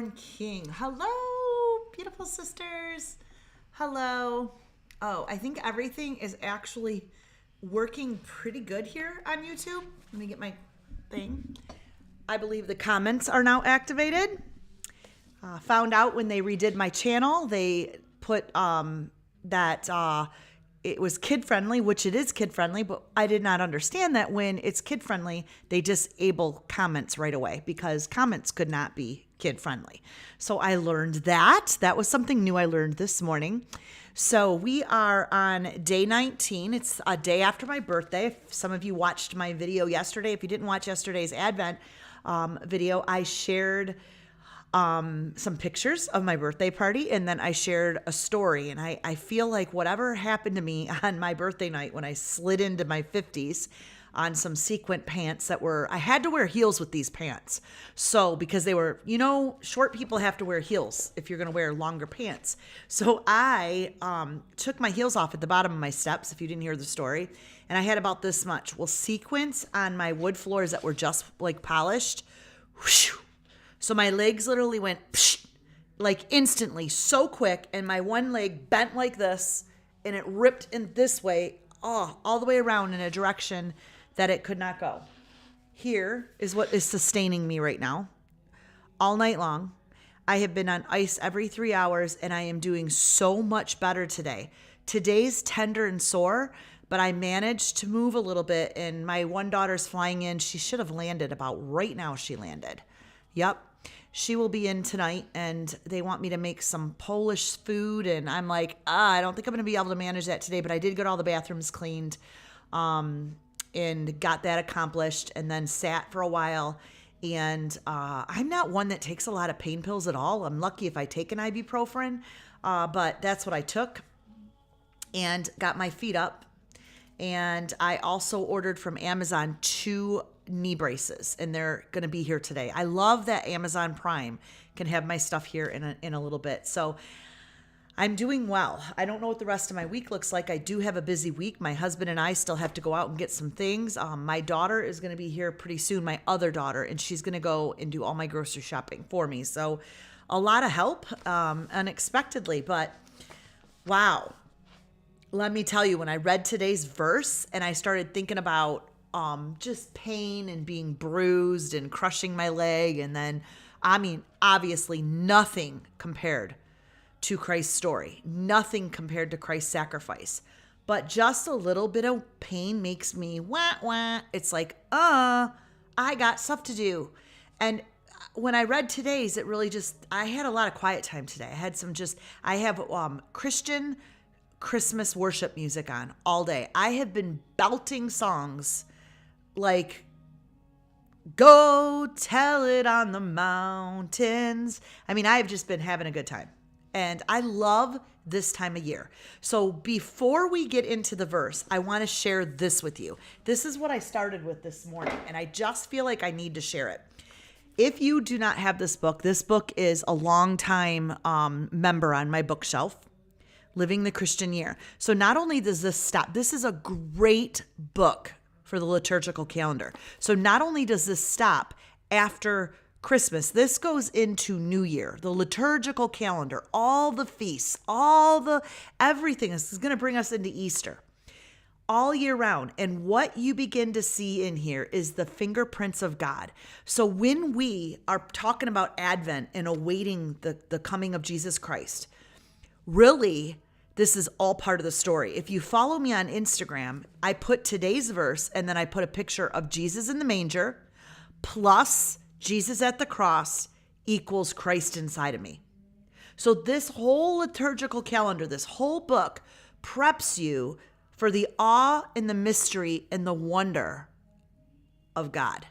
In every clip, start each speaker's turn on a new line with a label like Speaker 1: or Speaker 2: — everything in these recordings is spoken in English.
Speaker 1: Lauren King. Hello, beautiful sisters. Hello. Oh, I think everything is actually working pretty good here on YouTube. Let me get my thing. I believe the comments are now activated. Found out when they redid my channel, they put that it was kid friendly, which it is kid friendly, but I did not understand that when it's kid friendly, they disable comments right away because comments could not be kid friendly. So I learned that. That was something new I learned this morning. So we are on day 19. It's a day after my birthday. If some of you watched my video yesterday, if you didn't watch yesterday's Advent video, I shared some pictures of my birthday party, and then I shared a story. And I feel like whatever happened to me on my birthday night when I slid into my 50s on some sequin pants I had to wear heels with these pants. So, because they were, short people have to wear heels if you're going to wear longer pants. So I took my heels off at the bottom of my steps, if you didn't hear the story, and I had about this much. Well, sequins on my wood floors that were just like polished, whoosh. So my legs literally went psh, like instantly, so quick, and my one leg bent like this, and it ripped in this way, all the way around in a direction that it could not go. Here is what is sustaining me right now. All night long, I have been on ice every 3 hours, and I am doing so much better today. Today's tender and sore, but I managed to move a little bit, and my one daughter's flying in. She should have landed about right now. She landed. Yep. She will be in tonight, and they want me to make some Polish food, and I'm like, I don't think I'm going to be able to manage that today, but I did get all the bathrooms cleaned and got that accomplished, and then sat for a while. And I'm not one that takes a lot of pain pills at all. I'm lucky if I take an ibuprofen, but that's what I took and got my feet up. And I also ordered from Amazon 2 knee braces, and they're going to be here today. I love that Amazon Prime can have my stuff here in a little bit. So I'm doing well. I don't know what the rest of my week looks like. I do have a busy week. My husband and I still have to go out and get some things. My daughter is going to be here pretty soon, my other daughter, and she's going to go and do all my grocery shopping for me. So a lot of help unexpectedly, but wow. Let me tell you, when I read today's verse and I started thinking about just pain and being bruised and crushing my leg, and then, obviously nothing compared to Christ's story, nothing compared to Christ's sacrifice, but just a little bit of pain makes me wah. It's like, I got stuff to do. And when I read today's, it really I had a lot of quiet time today. I have Christian Christmas worship music on all day. I have been belting songs like Go Tell It on the Mountains. I've just been having a good time. And I love this time of year. So before we get into the verse, I want to share this with you. This is what I started with this morning, and I just feel like I need to share it. If you do not have this book is a long-time member on my bookshelf, Living the Christian Year. So not only does this stop, this is a great book for the liturgical calendar. So not only does this stop after Christmas, this goes into New Year, the liturgical calendar, all the feasts, everything. This is going to bring us into Easter all year round. And what you begin to see in here is the fingerprints of God. So when we are talking about Advent and awaiting the coming of Jesus Christ, really, this is all part of the story. If you follow me on Instagram, I put today's verse, and then I put a picture of Jesus in the manger plus Jesus at the cross equals Christ inside of me. So this whole liturgical calendar, this whole book preps you for the awe and the mystery and the wonder of God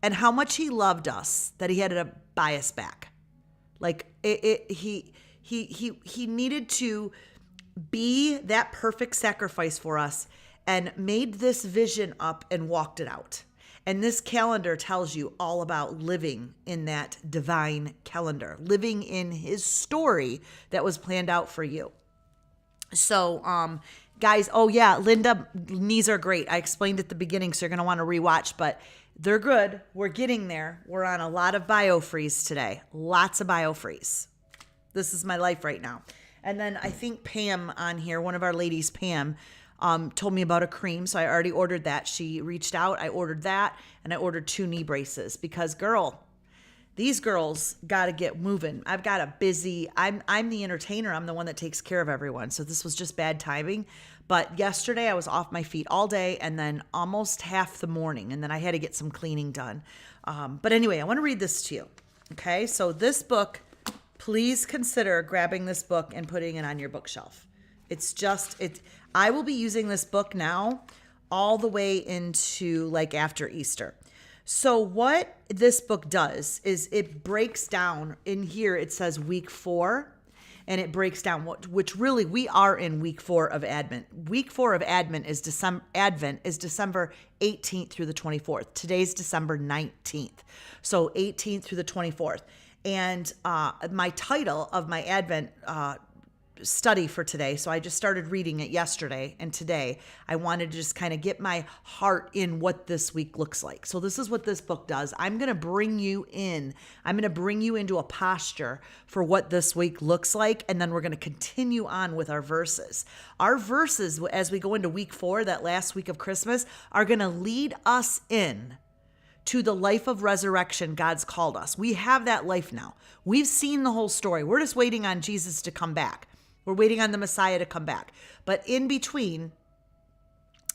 Speaker 1: and how much he loved us that he had to buy us back. Like he needed to be that perfect sacrifice for us and made this vision up and walked it out. And this calendar tells you all about living in that divine calendar, living in his story that was planned out for you. So, guys, oh yeah, Linda, knees are great. I explained at the beginning, so you're going to want to rewatch, but They're good. We're getting there. We're on a lot of BioFreeze today. Lots of BioFreeze. This is my life right now. And then I think Pam on here, one of our ladies, Pam, told me about a cream. So I already ordered that. She reached out. I ordered that. And I ordered 2 knee braces because, girl, these girls got to get moving. I've got a busy, I'm the entertainer. I'm the one that takes care of everyone. So this was just bad timing. But yesterday I was off my feet all day and then almost half the morning. And then I had to get some cleaning done. But anyway, I want to read this to you. Okay. So this book, please consider grabbing this book and putting it on your bookshelf. I will be using this book now all the way into like after Easter. So what this book does is it breaks down. In here it says week 4, and it breaks down which really we are in week 4 of Advent. Week 4 of Advent is December 18th through the 24th. Today's December 19th. So 18th through the 24th. And my title of my Advent study for today, so I just started reading it yesterday, and today I wanted to just kind of get my heart in what this week looks like. So this is what this book does. I'm going to bring you into a posture for what this week looks like, and then we're going to continue on with our verses. Our verses, as we go into week 4, that last week of Christmas, are going to lead us in to the life of resurrection God's called us. We have that life now. We've seen the whole story. We're just waiting on Jesus to come back. We're waiting on the Messiah to come back. But in between,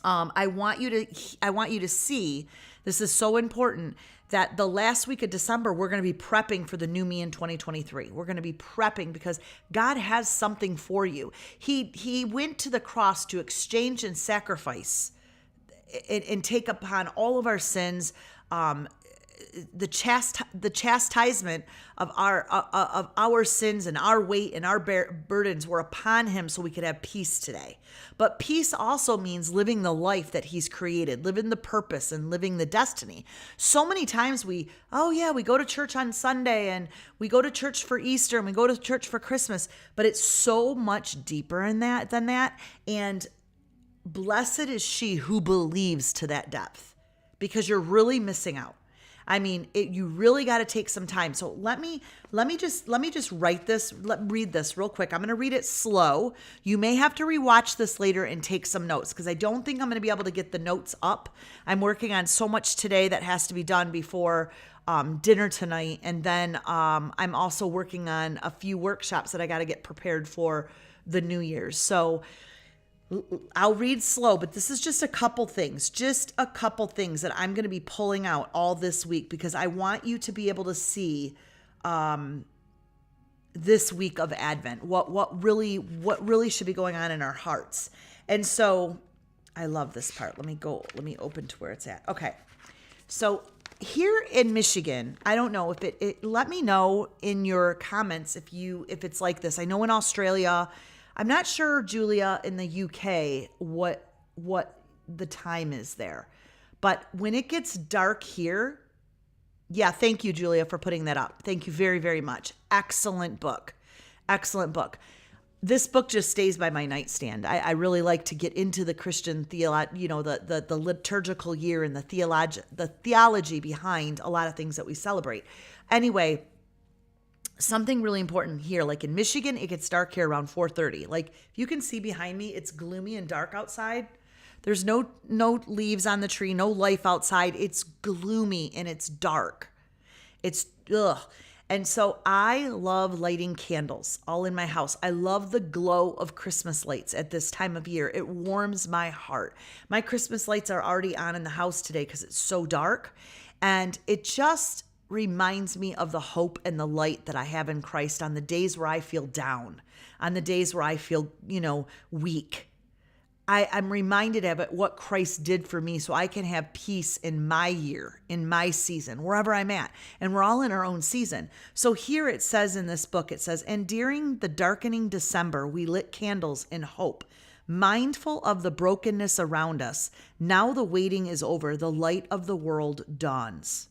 Speaker 1: I want you to see, this is so important, that the last week of December, we're going to be prepping for the new me in 2023. We're going to be prepping because God has something for you. He went to the cross to exchange and sacrifice and take upon all of our sins, the chastisement of our sins and our weight and our burdens were upon him so we could have peace today. But peace also means living the life that he's created, living the purpose and living the destiny. So many times we go to church on Sunday and we go to church for Easter and we go to church for Christmas, but it's so much deeper than that. And blessed is she who believes to that depth, because you're really missing out. I mean, you really got to take some time. So let me just read this real quick. I'm going to read it slow. You may have to rewatch this later and take some notes because I don't think I'm going to be able to get the notes up. I'm working on so much today that has to be done before dinner tonight. And then I'm also working on a few workshops that I got to get prepared for the New Year's. So I'll read slow, but this is just a couple things that I'm going to be pulling out all this week because I want you to be able to see this week of Advent, what really should be going on in our hearts. And so I love this part. Let me open to where it's at. Okay. So here in Michigan, I don't know if it let me know in your comments if it's like this. I know in Australia, I'm not sure, Julia, in the UK, what the time is there. But when it gets dark here, yeah, thank you, Julia, for putting that up. Thank you very, very much. Excellent book. Excellent book. This book just stays by my nightstand. I really like to get into the Christian theology, the liturgical year and the theology behind a lot of things that we celebrate. Anyway, something really important here, like in Michigan, it gets dark here around 4:30. Like if you can see behind me, it's gloomy and dark outside. There's no leaves on the tree, no life outside. It's gloomy and it's dark. It's ugh. And so I love lighting candles all in my house. I love the glow of Christmas lights at this time of year. It warms my heart. My Christmas lights are already on in the house today because it's so dark. And it just reminds me of the hope and the light that I have in Christ on the days where I feel down, on the days where I feel, weak. I'm reminded of it, what Christ did for me so I can have peace in my year, in my season, wherever I'm at. And we're all in our own season. So here it says in this book, it says, and during the darkening December, we lit candles in hope, mindful of the brokenness around us. Now the waiting is over. The light of the world dawns.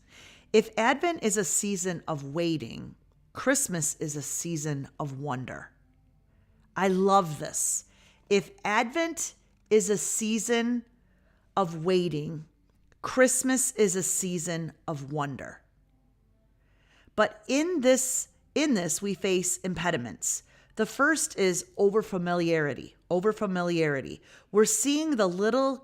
Speaker 1: If Advent is a season of waiting, Christmas is a season of wonder. I love this. If Advent is a season of waiting, Christmas is a season of wonder. But in this we face impediments. The first is overfamiliarity. We're seeing the little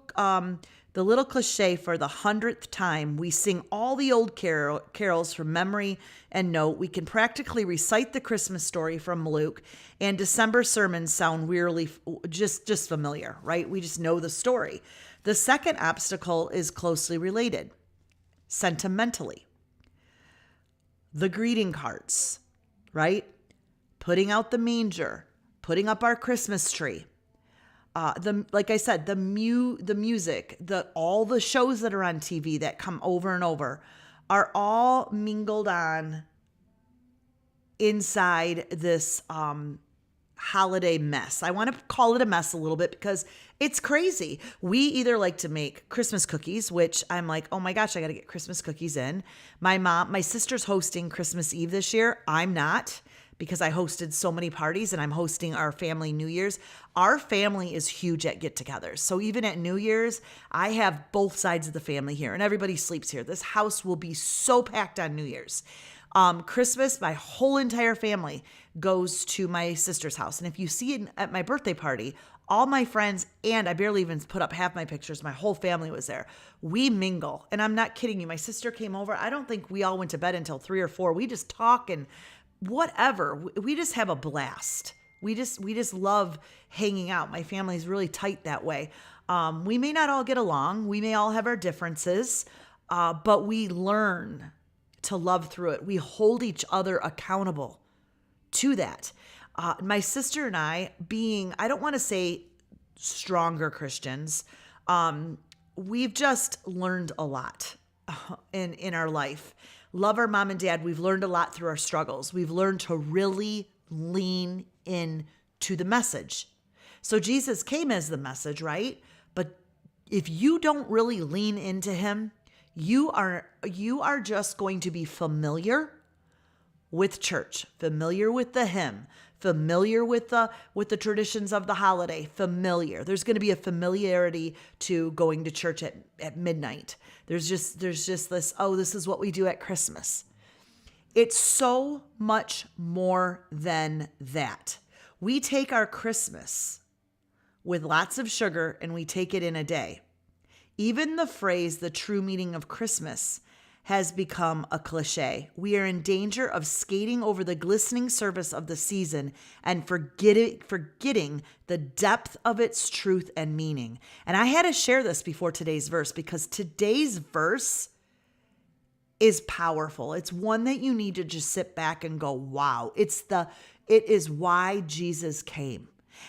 Speaker 1: cliche for the 100th time. We sing all the old carols from memory and note. We can practically recite the Christmas story from Luke, and December sermons sound wearily just familiar, right? We just know the story. The second obstacle is closely related, sentimentally. The greeting cards, right? Putting out the manger, putting up our Christmas tree. Like I said, the music, all the shows that are on TV that come over and over are all mingled on inside this holiday mess. I want to call it a mess a little bit because it's crazy. We either like to make Christmas cookies, which I'm like, oh my gosh, I got to get Christmas cookies in. My sister's hosting Christmas Eve this year. I'm not, because I hosted so many parties, and I'm hosting our family New Year's. Our family is huge at get-togethers. So even at New Year's, I have both sides of the family here, and everybody sleeps here. This house will be so packed on New Year's. Christmas, my whole entire family goes to my sister's house. And if you see it at my birthday party, all my friends, and I barely even put up half my pictures, my whole family was there. We mingle. And I'm not kidding you. My sister came over. I don't think we all went to bed until 3 or 4. We just talk and whatever. We just have a blast. We just love hanging out. My family's really tight that way. We may not all get along. We may all have our differences, but we learn to love through it. We hold each other accountable to that. My sister and I, I don't want to say stronger Christians, we've just learned a lot in our life. Love our mom and dad. We've learned a lot through our struggles. We've learned to really lean in to the message. So Jesus came as the message, right? But if you don't really lean into him, you are just going to be familiar with church, familiar with the hymn, familiar with the traditions of the holiday, familiar. There's going to be a familiarity to going to church at midnight. There's just this, oh, this is what we do at Christmas. It's so much more than that. We take our Christmas with lots of sugar and we take it in a day. Even the phrase, the true meaning of Christmas, has become a cliche. We are in danger of skating over the glistening surface of the season and forgetting the depth of its truth and meaning. And I had to share this before today's verse because today's verse is powerful. It's one that you need to just sit back and go, wow. It is why Jesus came.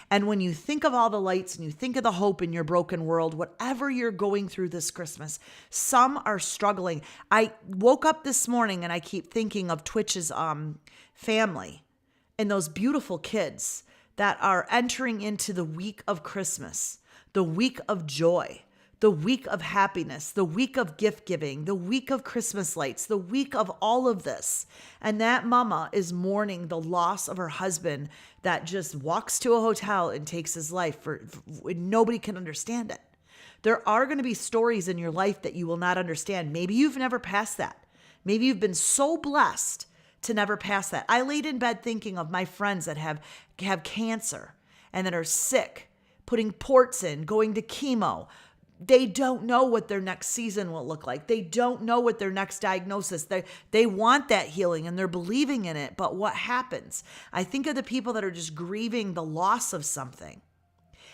Speaker 1: And when you think of all the lights and you think of the hope in your broken world, whatever you're going through this Christmas, some are struggling. I woke up this morning and I keep thinking of Twitch's family and those beautiful kids that are entering into the week of Christmas, the week of joy, the week of happiness, the week of gift giving, the week of Christmas lights, the week of all of this. And that mama is mourning the loss of her husband that just walks to a hotel and takes his life for nobody can understand it. There are going to be stories in your life that you will not understand. Maybe you've never passed that. Maybe you've been so blessed to never pass that. I laid in bed thinking of my friends that have cancer and that are sick, putting ports in, going to chemo. They don't know what their next season will look like. They don't know what their next diagnosis. They want that healing and they're believing in it. But what happens? I think of the people that are just grieving the loss of something.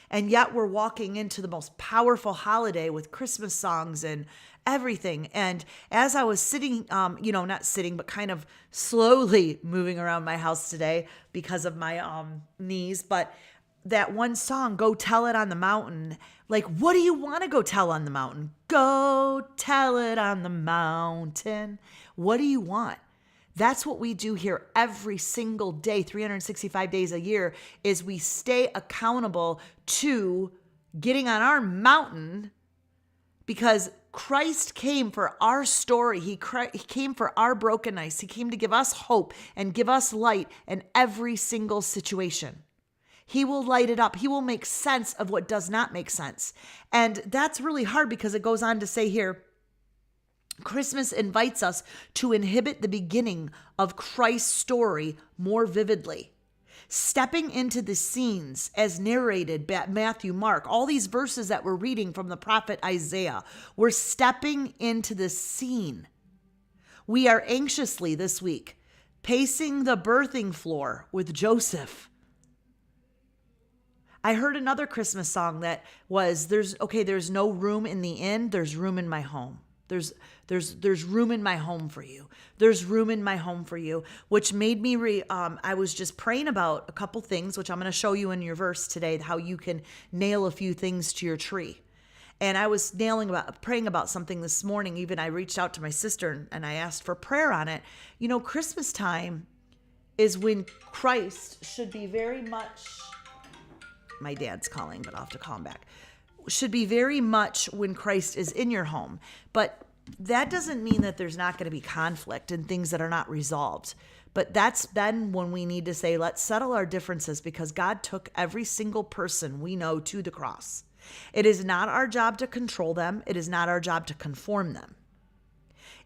Speaker 1: And yet we're walking into the most powerful holiday with Christmas songs and everything. And as I was sitting, not sitting, but kind of slowly moving around my house today because of my knees, but that one song, Go Tell It on the Mountain. Like, what do you want to go tell on the mountain? Go tell it on the mountain. What do you want? That's what we do here every single day, 365 days a year, is we stay accountable to getting on our mountain because Christ came for our story. He came for our brokenness. He came to give us hope and give us light in every single situation. He will light it up. He will make sense of what does not make sense. And that's really hard because it goes on to say here, Christmas invites us to inhabit the beginning of Christ's story more vividly. Stepping into the scenes as narrated by Matthew, Mark, all these verses that we're reading from the prophet Isaiah, we're stepping into the scene. We are anxiously this week pacing the birthing floor with Joseph. I heard another Christmas song that was, there's no room in the inn, there's room in my home. There's room in my home for you. There's room in my home for you, which made me I was just praying about a couple things, which I'm going to show you in your verse today, how you can nail a few things to your tree. And I was praying about something this morning. Even I reached out to my sister and I asked for prayer on it. You know, Christmas time is when Christ should be very much, my dad's calling, but I'll have to call him back. Should be very much when Christ is in your home. But that doesn't mean that there's not going to be conflict and things that are not resolved. But that's then when we need to say, let's settle our differences, because God took every single person we know to the cross. It is not our job to control them. It is not our job to conform them.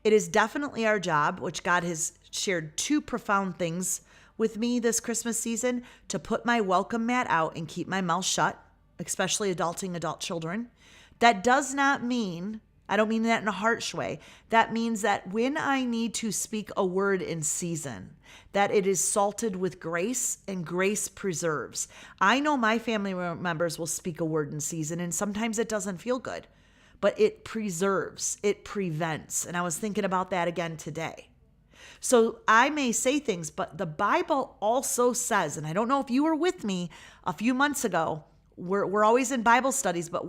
Speaker 1: It is definitely our job, which God has shared two profound things with me this Christmas season, to put my welcome mat out and keep my mouth shut, especially adulting adult children. That does not mean, I don't mean that in a harsh way. That means that when I need to speak a word in season, that it is salted with grace, and grace preserves. I know my family members will speak a word in season, and sometimes it doesn't feel good, but it preserves, it prevents. And I was thinking about that again today. So I may say things, but the Bible also says, and I don't know if you were with me a few months ago, we're always in Bible studies, but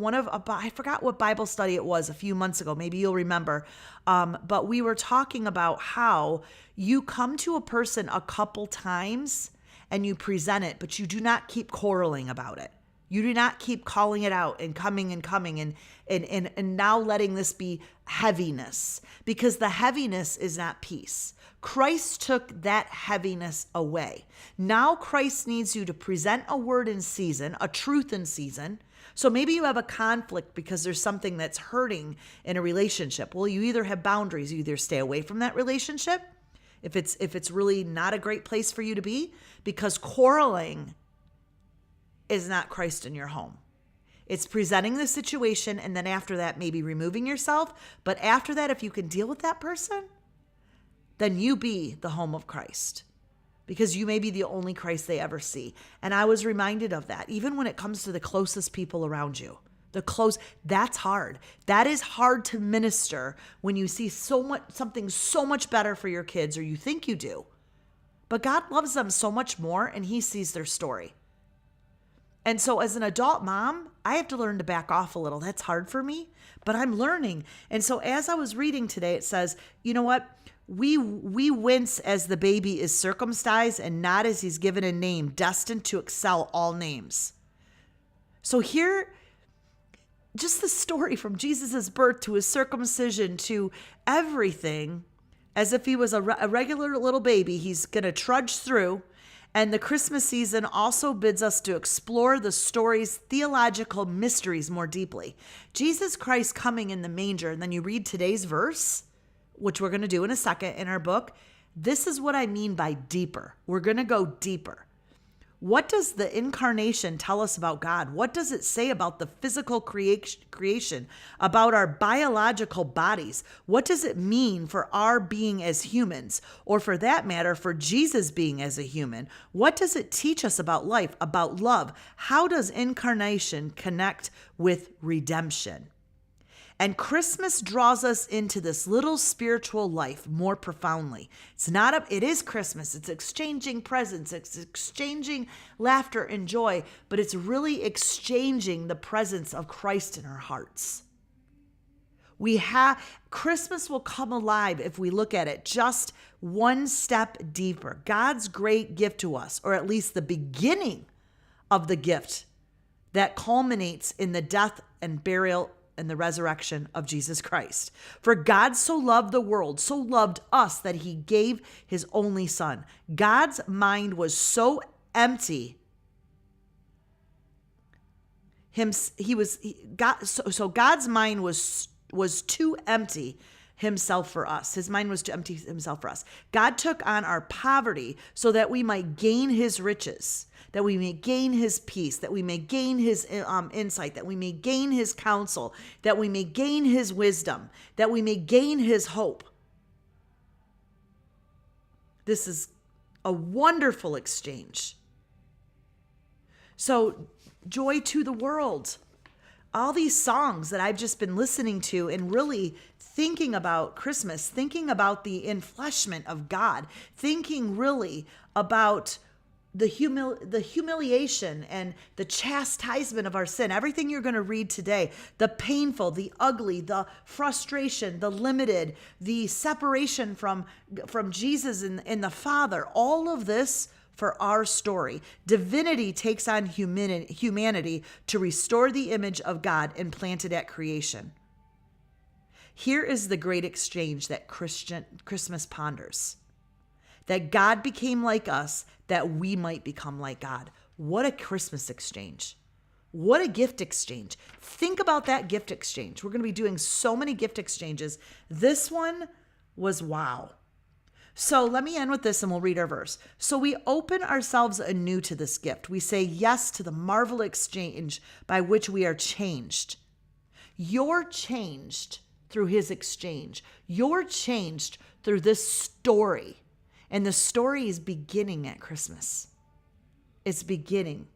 Speaker 1: I forgot what Bible study it was a few months ago. Maybe you'll remember. But we were talking about how you come to a person a couple times and you present it, but you do not keep quarreling about it. You do not keep calling it out and coming and now letting this be heaviness, because the heaviness is not peace. Christ took that heaviness away. Now Christ needs you to present a word in season, a truth in season. So maybe you have a conflict because there's something that's hurting in a relationship. Well, you either have boundaries, you either stay away from that relationship if it's really not a great place for you to be, because quarreling is not Christ in your home. It's presenting the situation, and then after that, maybe removing yourself. But after that, if you can deal with that person, then you be the home of Christ, because you may be the only Christ they ever see. And I was reminded of that, even when it comes to the closest people around you. That's hard. That is hard to minister when you see something so much better for your kids, or you think you do. But God loves them so much more, and he sees their story. And so as an adult mom, I have to learn to back off a little. That's hard for me, but I'm learning. And so as I was reading today, it says, you know what? We wince as the baby is circumcised, and not as he's given a name destined to excel all names. So here, just the story from Jesus's birth to his circumcision to everything, as if he was a regular little baby, he's going to trudge through. And the Christmas season also bids us to explore the story's theological mysteries more deeply. Jesus Christ coming in the manger, and then you read today's verse, which we're going to do in a second in our book. This is what I mean by deeper. We're going to go deeper. What does the incarnation tell us about God? What does it say about the physical creation, about our biological bodies? What does it mean for our being as humans, or for that matter, for Jesus being as a human? What does it teach us about life, about love? How does incarnation connect with redemption? And Christmas draws us into this little spiritual life more profoundly. It is Christmas. It's exchanging presents. It's exchanging laughter and joy, but it's really exchanging the presence of Christ in our hearts. Christmas will come alive if we look at it just one step deeper. God's great gift to us, or at least the beginning of the gift that culminates in the death and burial and the resurrection of Jesus Christ. For God so loved the world, so loved us, that he gave his only son. God's mind was so empty. God's mind was too empty himself for us. His mind was to empty himself for us. God took on our poverty so that we might gain his riches, that we may gain his peace, that we may gain his insight, that we may gain his counsel, that we may gain his wisdom, that we may gain his hope. This is a wonderful exchange. So, joy to the world. All these songs that I've just been listening to and really thinking about Christmas, thinking about the enfleshment of God, thinking really about the humiliation and the chastisement of our sin. Everything you're going to read today, the painful, the ugly, the frustration, the limited, the separation from Jesus and the Father, all of this for our story. Divinity takes on humanity to restore the image of God implanted at creation. Here is the great exchange that Christmas ponders. That God became like us, that we might become like God. What a Christmas exchange. What a gift exchange. Think about that gift exchange. We're going to be doing so many gift exchanges. This one was wow. So let me end with this and we'll read our verse. So we open ourselves anew to this gift. We say yes to the marvelous exchange by which we are changed. You're changed through his exchange. You're changed through this story. And the story is beginning at Christmas. It's beginning.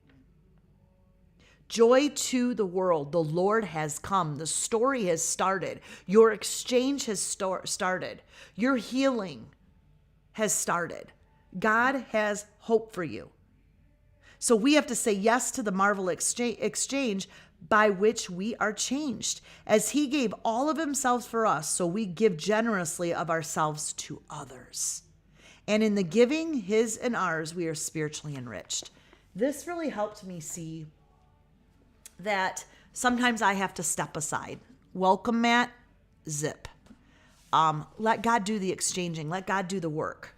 Speaker 1: Joy to the world. The Lord has come. The story has started. Your exchange has started. Your healing has started. God has hope for you. So we have to say yes to the marvelous exchange by which we are changed. As he gave all of himself for us, so we give generously of ourselves to others. And in the giving, his and ours, we are spiritually enriched. This really helped me see that sometimes I have to step aside. Welcome, Matt. Zip. Let God do the exchanging. Let God do the work.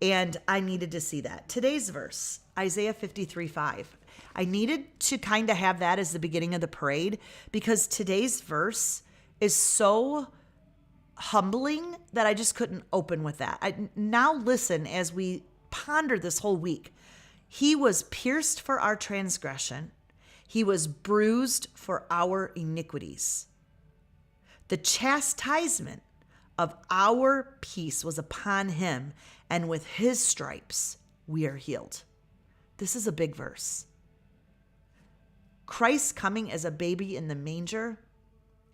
Speaker 1: And I needed to see that. Today's verse, Isaiah 53:5. I needed to kind of have that as the beginning of the parade because today's verse is so humbling that I just couldn't open with that. Now listen as we ponder this whole week. He was pierced for our transgression. He was bruised for our iniquities. The chastisement of our peace was upon him, and with his stripes we are healed. This is a big verse. Christ coming as a baby in the manger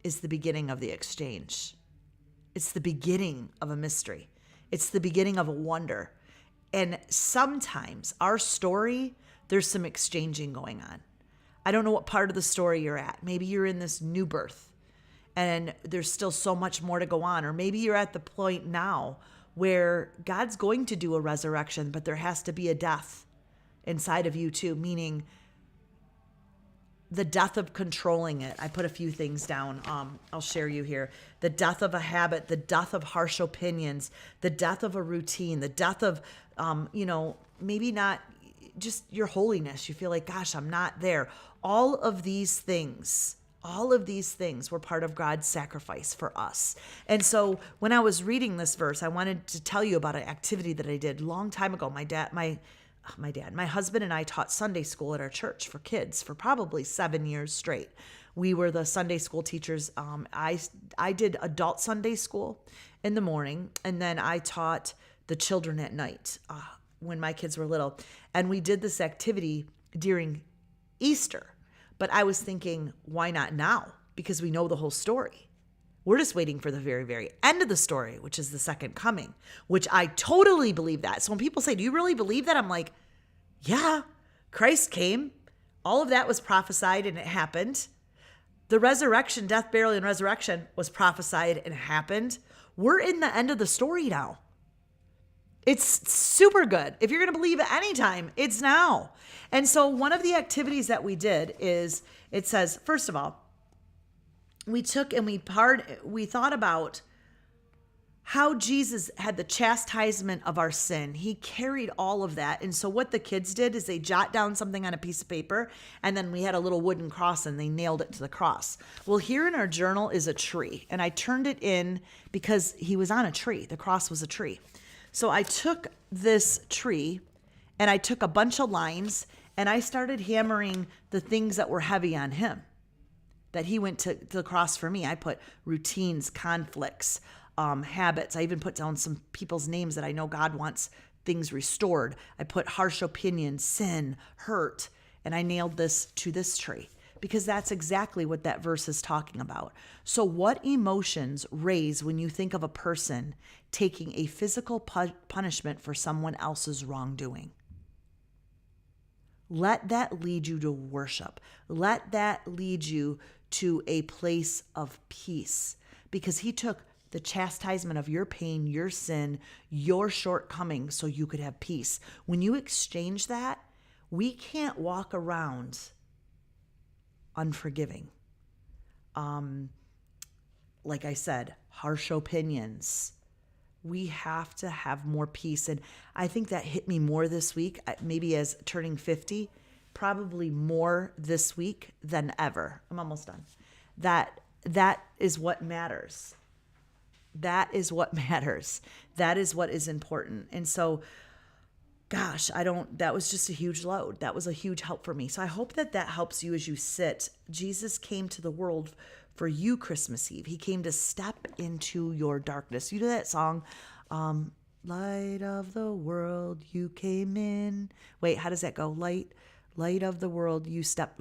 Speaker 1: is the beginning of the exchange. It's the beginning of a mystery. It's the beginning of a wonder. And sometimes our story, there's some exchanging going on. I don't know what part of the story you're at. Maybe you're in this new birth and there's still so much more to go on. Or maybe you're at the point now where God's going to do a resurrection, but there has to be a death inside of you too, meaning the death of controlling it. I put a few things down. I'll share you here. The death of a habit, the death of harsh opinions, the death of a routine, the death of, maybe not just your holiness. You feel like, gosh, I'm not there. All of these things were part of God's sacrifice for us. And so when I was reading this verse, I wanted to tell you about an activity that I did a long time ago. My husband and I taught Sunday school at our church for kids for probably 7 years straight. We were the Sunday school teachers. I did adult Sunday school in the morning, and then I taught the children at night when my kids were little. And we did this activity during Easter. But I was thinking, why not now? Because we know the whole story. We're just waiting for the very, very end of the story, which is the second coming, which I totally believe that. So when people say, do you really believe that? I'm like, yeah, Christ came. All of that was prophesied and it happened. The resurrection, death, burial, and resurrection was prophesied and happened. We're in the end of the story now. It's super good. If you're going to believe at any time, it's now. And so one of the activities that we did is, it says, first of all, we took and we thought about how Jesus had the chastisement of our sin. He carried all of that. And so what the kids did is they jot down something on a piece of paper, and then we had a little wooden cross and they nailed it to the cross. Well, here in our journal is a tree, and I turned it in because he was on a tree. The cross was a tree. So I took this tree and I took a bunch of lines and I started hammering the things that were heavy on him, that he went to the cross for me. I put routines, conflicts, habits. I even put down some people's names that I know God wants things restored. I put harsh opinions, sin, hurt, and I nailed this to this tree because that's exactly what that verse is talking about. So what emotions raise when you think of a person taking a physical punishment for someone else's wrongdoing? Let that lead you to worship. Let that lead you to a place of peace, because he took the chastisement of your pain, your sin, your shortcomings so you could have peace. When you exchange that, we can't walk around unforgiving. Like I said, harsh opinions. We have to have more peace. And I think that hit me more this week, maybe as turning 50, probably more this week than ever. I'm almost done. That is what matters. That is what matters. That is what is important. And so, gosh, that was just a huge load. That was a huge help for me. So I hope that helps you as you sit. Jesus came to the world for you Christmas Eve. He came to step into your darkness. You know that song, light of the world, you came in. Wait, how does that go? Light of the world, you stepped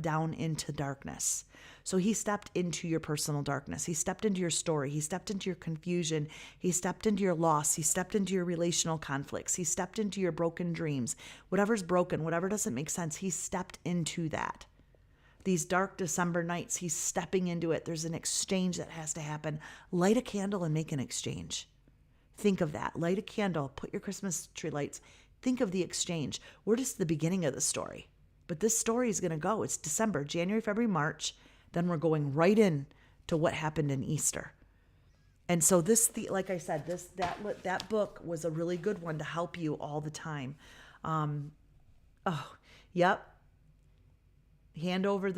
Speaker 1: down into darkness. So he stepped into your personal darkness. He stepped into your story. He stepped into your confusion. He stepped into your loss. He stepped into your relational conflicts. He stepped into your broken dreams. Whatever's broken, whatever doesn't make sense, he stepped into that. These dark December nights, he's stepping into it. There's an exchange that has to happen. Light a candle and make an exchange. Think of that. Light a candle. Put your Christmas tree lights. Think of the exchange. We're just the beginning of the story. But this story is going to go. It's December, January, February, March. Then we're going right in to what happened in Easter. And so like I said, that book was a really good one to help you all the time. Yep. Hand over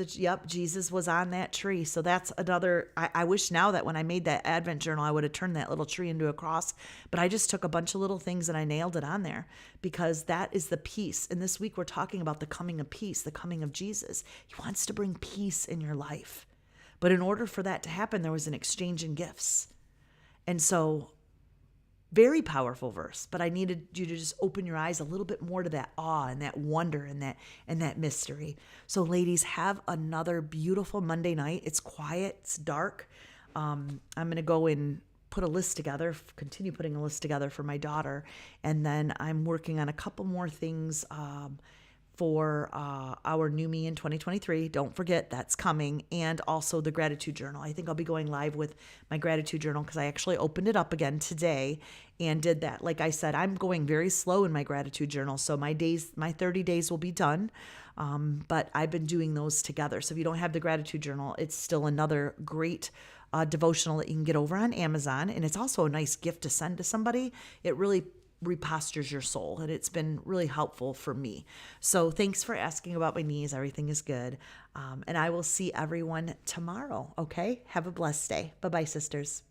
Speaker 1: Jesus was on that tree. So that's another, I wish now that when I made that Advent journal, I would have turned that little tree into a cross, but I just took a bunch of little things and I nailed it on there because that is the peace. And this week we're talking about the coming of peace, the coming of Jesus. He wants to bring peace in your life. But in order for that to happen, there was an exchange in gifts. And so very powerful verse, but I needed you to just open your eyes a little bit more to that awe and that wonder and that mystery. So ladies, have another beautiful Monday night. It's quiet, it's dark. I'm going to go and put a list together, continue putting a list together for my daughter. And then I'm working on a couple more things for our New Me in 2023. Don't forget, that's coming. And also the gratitude journal. I think I'll be going live with my gratitude journal because I actually opened it up again today and did that. Like I said, I'm going very slow in my gratitude journal. So my 30 days will be done. But I've been doing those together. So if you don't have the gratitude journal, it's still another great devotional that you can get over on Amazon. And it's also a nice gift to send to somebody. It really repostures your soul, and it's been really helpful for me. So thanks for asking about my knees. Everything is good. And I will see everyone tomorrow. Okay. Have a blessed day. Bye-bye, sisters.